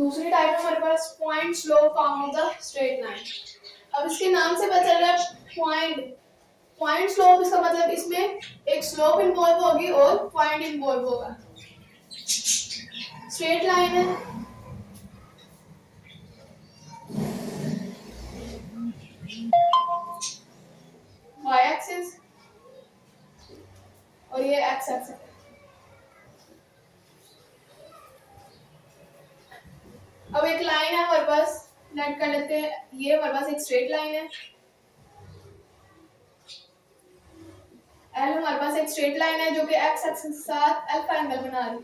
दूसरी टाइप है हमारे पास point slope form of the straight line. अब इसके नाम से पता चल रहा है पॉइंट स्लोप, इसका मतलब इसमें एक स्लोप इन्वॉल्व होगी और पॉइंट इन्वॉल्व होगा। स्ट्रेट लाइन है, वाई एक्सिस और ये एक्स एक्सिस है। अब एक लाइन है हमारे पास, नेट कर लेते हैं, ये हमारे पास एक स्ट्रेट लाइन है। एल हमारे पास एक स्ट्रेट लाइन है जो कि एक्स एक्सिस के साथ अल्फा एंगल बना रही है।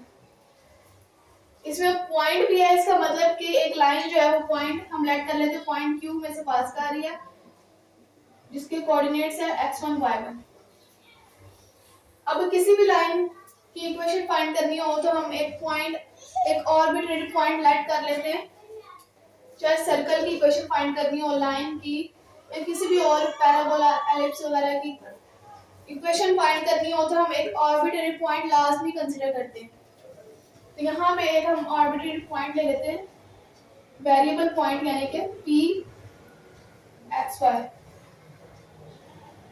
इसमें पॉइंट भी है, इसका मतलब कि एक लाइन जो है वो पॉइंट हम लेट कर लेते हैं, पॉइंट क्यू में से पास कर रही है जिसके कोऑर्डिनेट्स है x1 y1। अब किसी भी लाइन की इक्वेशन फाइंड करनी हो तो हम एक पॉइंट, एक आर्बिट्रेरी पॉइंट लेट कर लेते हैं, चाहे सर्कल की इक्वेशन फाइंड करनी हो, लाइन की, या किसी भी और पैराबोला, एलिप्स वगैरह की इक्वेशन फाइंड करनी हो तो हम एक आर्बिट्रेरी पॉइंट लाजमी कंसीडर करते हैं। तो यहाँ पे एक हम आर्बिट्रेरी पॉइंट ले लेते हैं, वेरिएबल पॉइंट यानी कि p x y।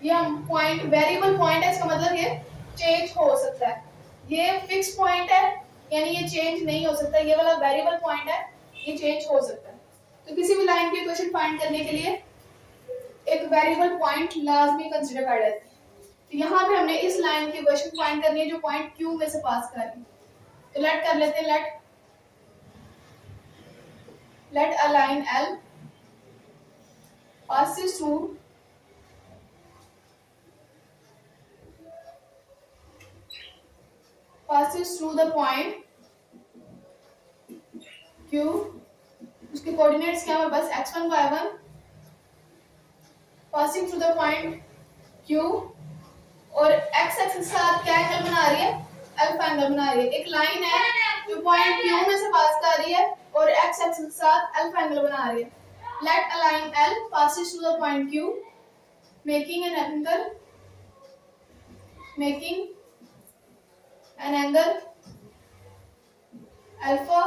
ये हम पॉइंट, वेरिएबल पॉइंट है, इसका मतलब ये चेंज हो सकता है। ये फिक्स पॉइंट है यानी ये चेंज नहीं हो सकता, ये वाला वेरिएबल पॉइंट है, ये चेंज हो सकता है। तो किसी भी लाइन की इक्वेशन फाइंड करने के लिए एक वेरिएबल पॉइंट लाजमी कंसीडर कर लेते हैं। तो यहाँ पे हमने इस लाइन की इक्वेशन फाइंड करनी है जो पॉइंट Q में से पास कर रही है। तो लेट कर लेते हैं, let a line L passes through the point Q, उसके कोऑर्डिनेट्स क्या है हमारे पास x1 y1, passing through the point Q और x एक्सिस के साथ क्या एंगल बना रही है, अल्फा एंगल बना रही है। एक लाइन है जो पॉइंट Q में से पास कर रही है और x एक्सिस के साथ अल्फा एंगल बना रही है। Let a line L passes through the point Q making an angle alpha,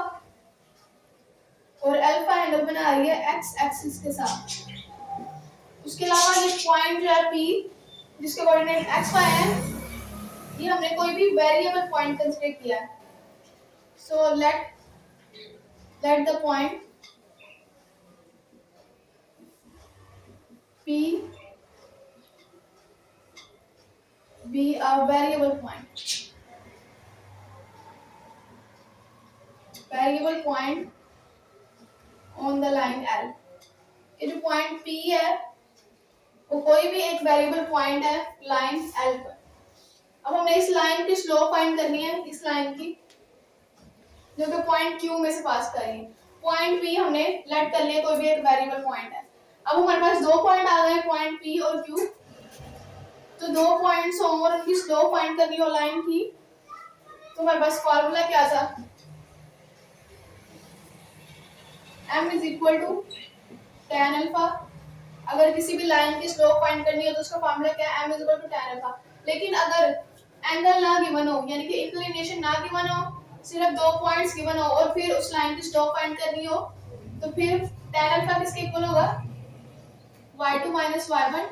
और अल्फा एंगल बना रही है x एक्सिस के साथ। उसके अलावा ये पॉइंट जो है P जिसके कोऑर्डिनेट x y है, ये हमने कोई भी वेरिएबल पॉइंट कंसीडर किया है। So let the point P be a variable point on the line L। ये जो पॉइंट P है वो कोई भी एक वेरिएबल पॉइंट है लाइन L पर। अब हमने इस लाइन की स्लोप फाइंड करनी है, इस लाइन की जो कि पॉइंट Q में से पास कर रही है। पॉइंट P हमने लेट कर लिया, कोई भी एक वेरिएबल पॉइंट है। अब हमारे पास दो पॉइंट आ गए, पॉइंट P और Q। तो दो पॉइंट्स हो और उनकी स्लोप फाइंड करनी हो लाइन की, तो हमारे पास फार्मूला क्या था, m is equal to tan alpha. अगर किसी भी लाइन की स्लोप फाइंड करनी हो तो उसका फार्मूला क्या है, m is equal to tan alpha. लेकिन अगर एंगल ना गिवन हो यानी कि इंक्लिनेशन ना गिवन हो, सिर्फ दो पॉइंट्स गिवन हो और फिर उस लाइन की स्लोप फाइंड करनी हो, तो फिर tan अल्फा किसके इक्वल होगा, y2 minus y1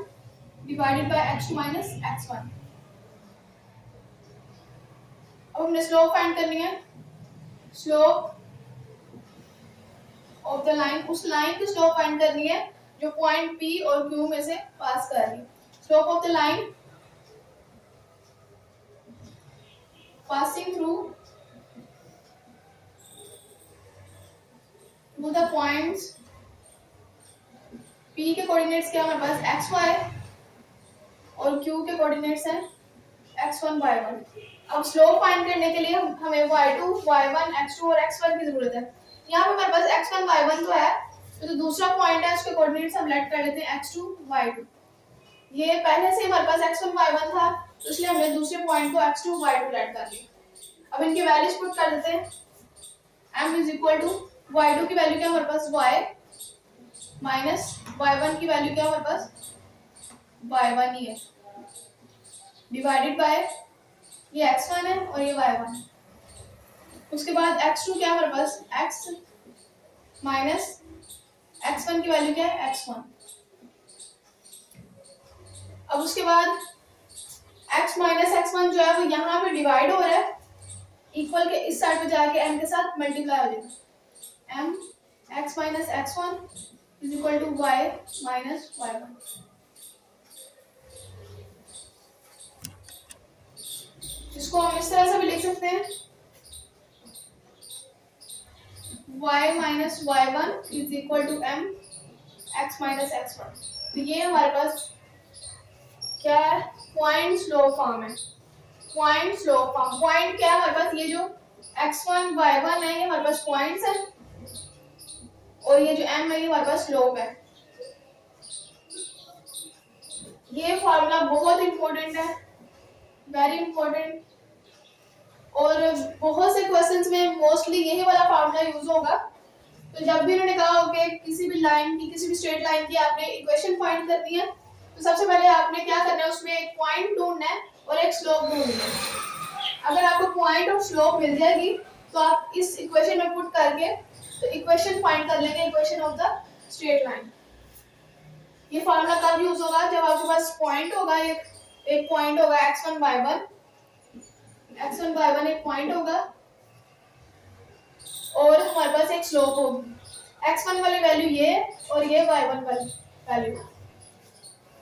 divided by x2 minus x1। अब हमने स्लोप फाइंड करनी है, स्लोप ऑफ द लाइन, उस लाइन की स्लोप फाइंड करनी है जो पॉइंट P और Q में से पास कर रही है। Slope of the line passing through the points P के कोऑर्डिनेट्स क्या हमारे पास x y और Q के कोऑर्डिनेट्स हैं x1 y1। अब स्लोप फाइंड करने के लिए हमें y2 y1 x2 और x1 की जरूरत है। यहाँ पे हमारे पास x1 y1 तो है, तो जो दूसरा पॉइंट है उसके कोऑर्डिनेट्स हम लेट कर लेते हैं x2 y2। ये पहले से हमारे पास x1 y1 था, तो इसलिए हमने दूसरे पॉइंट को x2 y2 लेट कर लिया। अब इनके वैल्यूज पुट कर देते हैं, m is equal to y2 की वैल्यू क्या हमारे पास y माइनस y1 की वैल्यू क्या हमारे पास y1 ही है, डिवाइडेड बाय ये x1 है और ये y1। उसके बाद x2 क्या हमारे पास x माइनस x1 की वैल्यू क्या है x1। अब उसके बाद x माइनस x1 जो है वो यहाँ पे डिवाइड हो रहा है, इक्वल के इस साइड पे जाके m के साथ मल्टीप्लाई हो जाएगा। m x minus x1 is equal to y minus y1। इसको हम इस तरह से भी लिख सकते हैं y minus y1 is equal to m x minus x1। तो ये हमारे पास क्या है, पॉइंट स्लो फॉर्म है। पॉइंट स्लो फॉर्म, पॉइंट क्या है हमारे पास, ये जो x1 y1 है ये हमारे पास पॉइंट्स है, और ये जो m है ये हमारे पास स्लोप है। ये फार्मूला बहुत इंपॉर्टेंट है, वेरी इंपॉर्टेंट, और बहुत से क्वेश्चंस में मोस्टली यही वाला फार्मूला यूज होगा। तो जब भी उन्होंने कहा हो कि किसी भी लाइन की, किसी भी स्ट्रेट लाइन की आपने इक्वेशन फाइंड करनी है, तो सबसे पहले आपने क्या करना है, उसमें एक पॉइंट ढूंढना है और एक स्लोप ढूंढना है। अगर आपको पॉइंट और स्लोप मिल जाएगी तो आप इस इक्वेशन में पुट करके तो इक्वेशन फाइंड कर लेंगे, equation of the straight line. ये फार्मूला कब यूज होगा, जब आपके पास पॉइंट होगा, एक पॉइंट होगा x1 y1, x1 y1 एक पॉइंट होगा, और हमारे पास एक स्लोप होगी। x1 वाली वैल्यू ये और ये y1 वाली वैल्यू।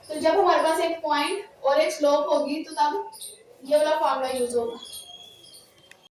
तो जब हमारे पास एक पॉइंट और एक स्लोप होगी तो तब ये वाला फार्मूला यूज होगा।